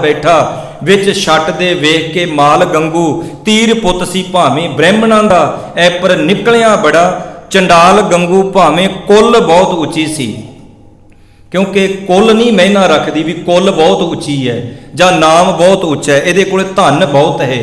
बैठा विच छट दे वेख के माल गंगू तीर पुत सी भावें ब्राह्मणां दा ऐ पर निकलिया बड़ा चंडाल गंगू भावें कुल बहुत उची सी। क्योंकि कुल नहीं महिना रखदी भी कुल बहुत उची है जां नाम बहुत उच्चा है, इहदे कोल धन बहुत है।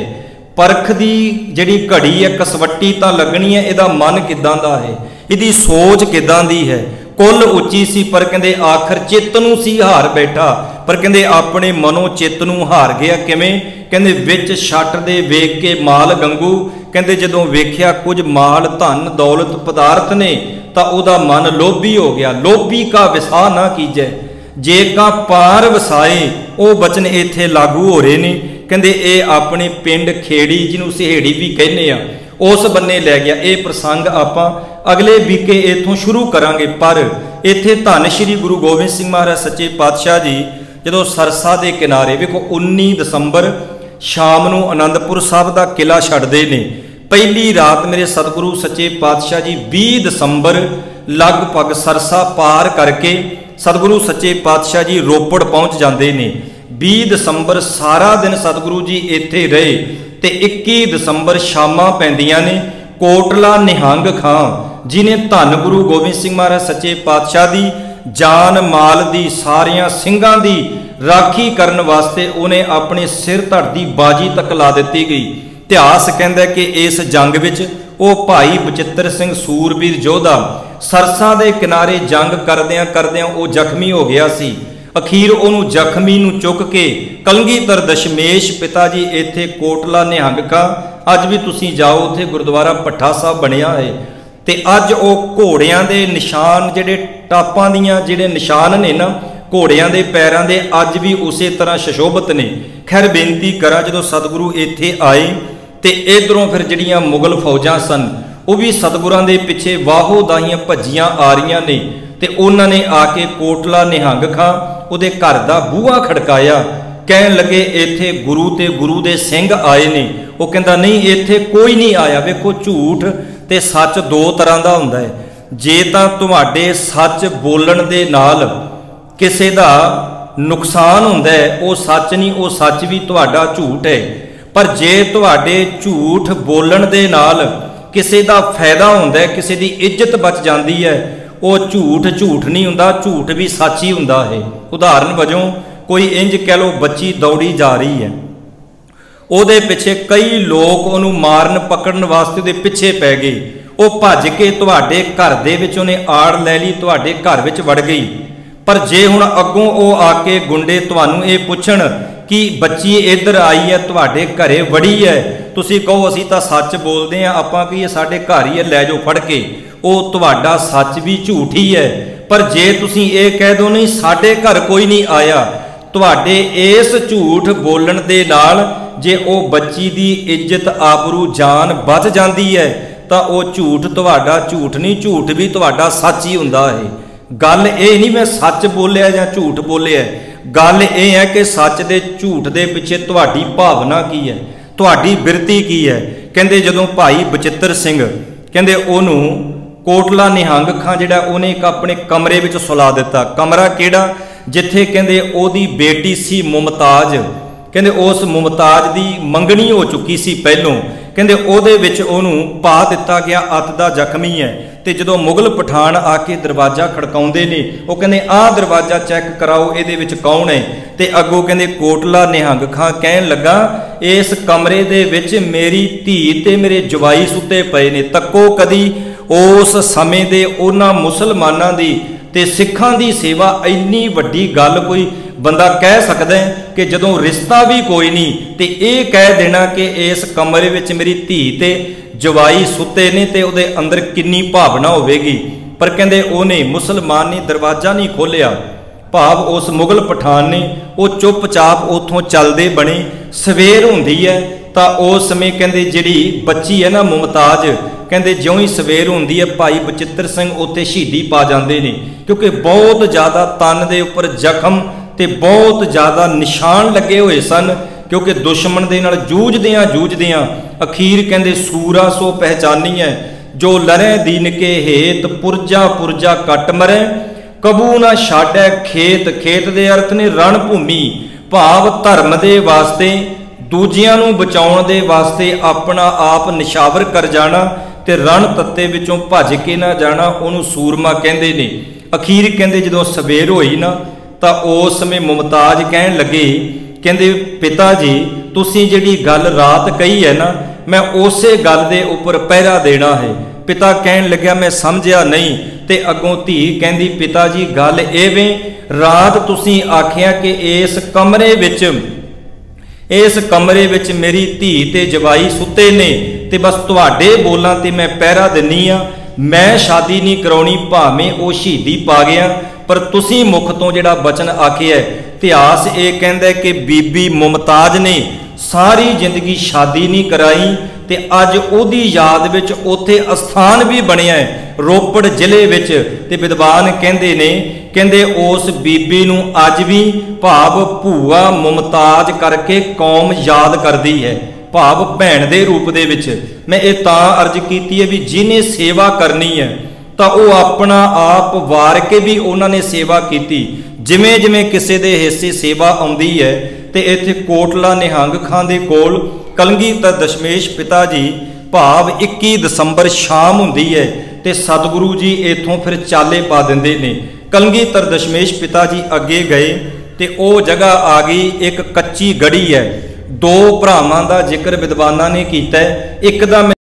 परख दी जिहड़ी घड़ी है कसवट्टी तां लगनी है, इहदा मन किदां दा है, इहदी सोच किदां दी है। कुल उची सी पर कहंदे आखिर चित्त नूं सी हार बैठा, पर कहंदे अपने मनो चित्त नूं हार गया। किवें? कहंदे विच छट दे वेख के माल गंगू, कहंदे जदों वेख्या कुछ माल धन दौलत पदार्थ ने तां उहदा मन लोभी हो गया। लोभी का विसा ना कीजै जे का पार वसाए, वो बचन इत्थे लागू हो रहे ने। कहंदे ये अपने पिंड खेड़ी जिन्हों सहेड़ी भी कहने आ उस बन्ने लै गया। ये प्रसंग आपां अगले बीके इथों शुरू करांगे। पर इत्थे धन श्री गुरु गोबिंद सिंह महाराज सच्चे पातशाह जी जदों सरसा के किनारे वेखो 19 दसंबर शाम नूं आनंदपुर साहब का किला छड्डदे ने। पहली रात मेरे सतगुरु सच्चे पातशाह जी 20 दसंबर लगभग सरसा पार करके सतगुरु सच्चे पातशाह जी रोपड़ पहुँच जाते हैं। 20 दसंबर सारा दिन सतगुरु जी इत्थे रहे ते 21 दसंबर शामां पैंदियां ने। कोटला निहंग खां जिन्हें धन गुरु गोबिंद सिंह महाराज सच्चे पातशाह दी जान माल दी सारियां सिंघां दी राखी करन वास्ते उन्हें अपने सिर धड़ दी बाजी तक ला दी गई। इतिहास कहता है कि इस जंग विच वो भाई बचित्र सिंह सूरबीर योधा सरसा दे किनारे जंग करदियां करदियां वो जख्मी हो गया सी। अखीर उन्हों जख्मी नूं चुक के कलगीधर दशमेश पिता जी इत्थे कोटला निहंग खां अज भी तुसीं जाओ उत्थे गुरुद्वारा भट्ठा साहब बनिया है ते अज वो घोड़ियां दे निशान जिहड़े टापां दियां जिहड़े निशान ने ना घोड़ियां दे पैरां दे अज भी उस तरह सुशोभित ने। खैर बेनती करा जदों सतगुरु इत्थे आए ते इधरों फिर जिहड़ियां मुगल फौजां सन वो भी सतगुरां दे पिछे वाहो दाहियां भज्जियां आ रहीआं ने ते उन्हां ने आके कोटला निहंग खां उहदे घर दा बूहा खड़काया। कहन लगे इत्थे गुरु ते गुरु दे सिंह आए ने। वो कहंदा नहीं इत्थे कोई नहीं आया। वेखो झूठ ते सच दो तरह दा हुंदा है। जे तां तुहाडे सच बोलण दे नाल किसे दा नुकसान हुंदा है वो सच नहीं, वो सच भी तुहाडा झूठ है। पर जे तुहाडे झूठ बोलण दे नाल किसे दा फायदा हुंदा है, किसे दी इज्जत बच जाती है, वो झूठ झूठ नहीं हुंदा, झूठ भी सच ही हुंदा है। उदाहरण वजों कोई इंज कह लो बच्ची दौड़ी जा रही है, ਉਹਦੇ ਪਿੱਛੇ कई लोग ਉਹਨੂੰ मारन पकड़न वास्ते ਉਹਦੇ पिछे पै गए। वो भज के ਤੁਹਾਡੇ घर ਦੇ ਵਿੱਚ ਉਹਨੇ ਆੜ ਲੈ ਲਈ, ਤੁਹਾਡੇ घर ਵਿੱਚ ਵੜ गई। पर जे हुण अगों ਉਹ आ के गुंडे ਤੁਹਾਨੂੰ ਇਹ ਪੁੱਛਣ कि बच्ची इधर आई है ਤੁਹਾਡੇ घरे वड़ी है, ਤੁਸੀਂ कहो ਅਸੀਂ ਤਾਂ सच बोलते हैं, ਆਪਾਂ ਕੀ ਇਹ ਸਾਡੇ घर ही है लै जाओ फड़ के, ਉਹ ਤੁਹਾਡਾ सच भी झूठ ही है। पर जे ਤੁਸੀਂ ਇਹ ਕਹਿ ਦੋ नहीं ਸਾਡੇ घर कोई नहीं आया, ਤੁਹਾਡੇ इस झूठ बोलण दे नाल जे वो बच्ची दी इज्जत आबरू जान बच जाती है तो वह झूठ तुहाडा झूठ नहीं, झूठ भी तुहाडा सच ही हुंदा है। गल ये नहीं मैं सच बोलिया या झूठ बोलिया, गल ये है कि सच दे झूठ दे पिछे तुहाडी भावना की है, तुहाडी बिरती की है। कहंदे जदों भाई बचित्र सिंह कहंदे ओनू कोटला निहंग खां जिहड़ा उहने एक अपने कमरे विच सुला दिता। कमरा किहड़ा? जिथे कहंदे ओदी बेटी सी मुमताज, कहंदे उस मुमताज दी मंगनी हो चुकी सी पहलों, कहंदे ओहदे विच ओहनूं पा दिता गया। अत दा जख्मी है ते जदों मुगल पठान आके दरवाजा खड़काउंदे ने वो कहंदे आ दरवाजा चैक कराओ इहदे विच कौन है। ते अगों कहंदे कोटला निहंग खां कहन लगा इस कमरे दे विच मेरी धी ते मेरे जवाई सुते पए ने। तक्को कदी उस समय दे उन्हां मुसलमानां दी ते सिखां दी सेवा इन्नी वड्डी गल कोई बंदा कह सकदा है कि जदों रिश्ता भी कोई नहीं तो ये कह देना कि इस कमरे विच मेरी धी ते जवाई सुते ने ते उहदे अंदर किन्नी भावना होवेगी। पर कहंदे उहने मुसलमान ने दरवाजा नहीं खोलिया, भाव उस मुगल पठान ने वो चुपचाप उथों चलदे बने। सवेर हुंदी है तो उस समय कहंदे जिहड़ी बच्ची है ना मुमताज, कहंदे ज्यों ही सवेर हुंदी है भाई बचित्र सिंह उत्थे शहीदी पा जांदे ने, क्योंकि बहुत ज़्यादा तन दे उपर जख्म ते बहुत ज़्यादा निशान लगे हुए सन, क्योंकि दुश्मन दे नाल जूझदियां अखीर कहंदे सूरा सो पहचानी है जो लरै दीन के हेत पुरजा पुरजा कट मरै, कबू ना छाड़ै खेत। खेत दे अर्थ ने रण भूमि, भाव धर्म दे वास्ते दूजियां नूं बचाउण दे वास्ते अपना आप निशावर कर जाना ते रण तत्ते विचों भज के ना जाना, उहनूं सूरमा कहंदे ने। अखीर कहंदे जदों सवेर होई ना तां उस समय मुमताज कहण लगे, कहंदे पिता जी तुसीं जिहड़ी गल रात कही है ना, मैं उसे गल दे उपर पहरा देना है। पिता कहण लग्या मैं समझिया नहीं। ते अगों धी कहंदी पिता जी गल एवें, रात तुसीं आखिया कि इस कमरे विच मेरी धी ते जवाई सुते ने ते बस तुहाडे बोलां ते मैं पहरा दिन्नी आ। मैं शादी नहीं कराउणी भावें वो शहीदी पा गया, पर तुसीं मुख तो जिहड़ा बचन आखिया। इतिहास ये कहंदा कि बीबी मुमताज ने सारी जिंदगी शादी नहीं कराई ते अज उहदी याद विच उत्थे अस्थान भी बनिया है रोपड़ जिले विच। ते विद्वान कहंदे ने, कहंदे उस बीबी नूं अज भी भाव भूआ मुमताज करके कौम याद करदी है, भाव भैण दे रूप दे विच। मैं ये तां अर्ज कीती है भी जिन्हें सेवा करनी है तां ओह अपना आप वार के भी उन्होंने सेवा की। जिमें जिमें किसी दे हिस्से सेवा आउंदी है ते इत्थे कोटला निहंग खां दे कोल कलगीधर दशमेश पिता जी भाव 21 दसंबर शाम हुंदी है ते सतगुरु जी इथों फिर चाले पा दिंदे ने। कलगीधर दशमेश पिता जी अगे गए ते ओ जगह आ गई एक कच्ची गड़ी है। दो भरावां दा जिक्र विद्वानां ने कीता है। एक दा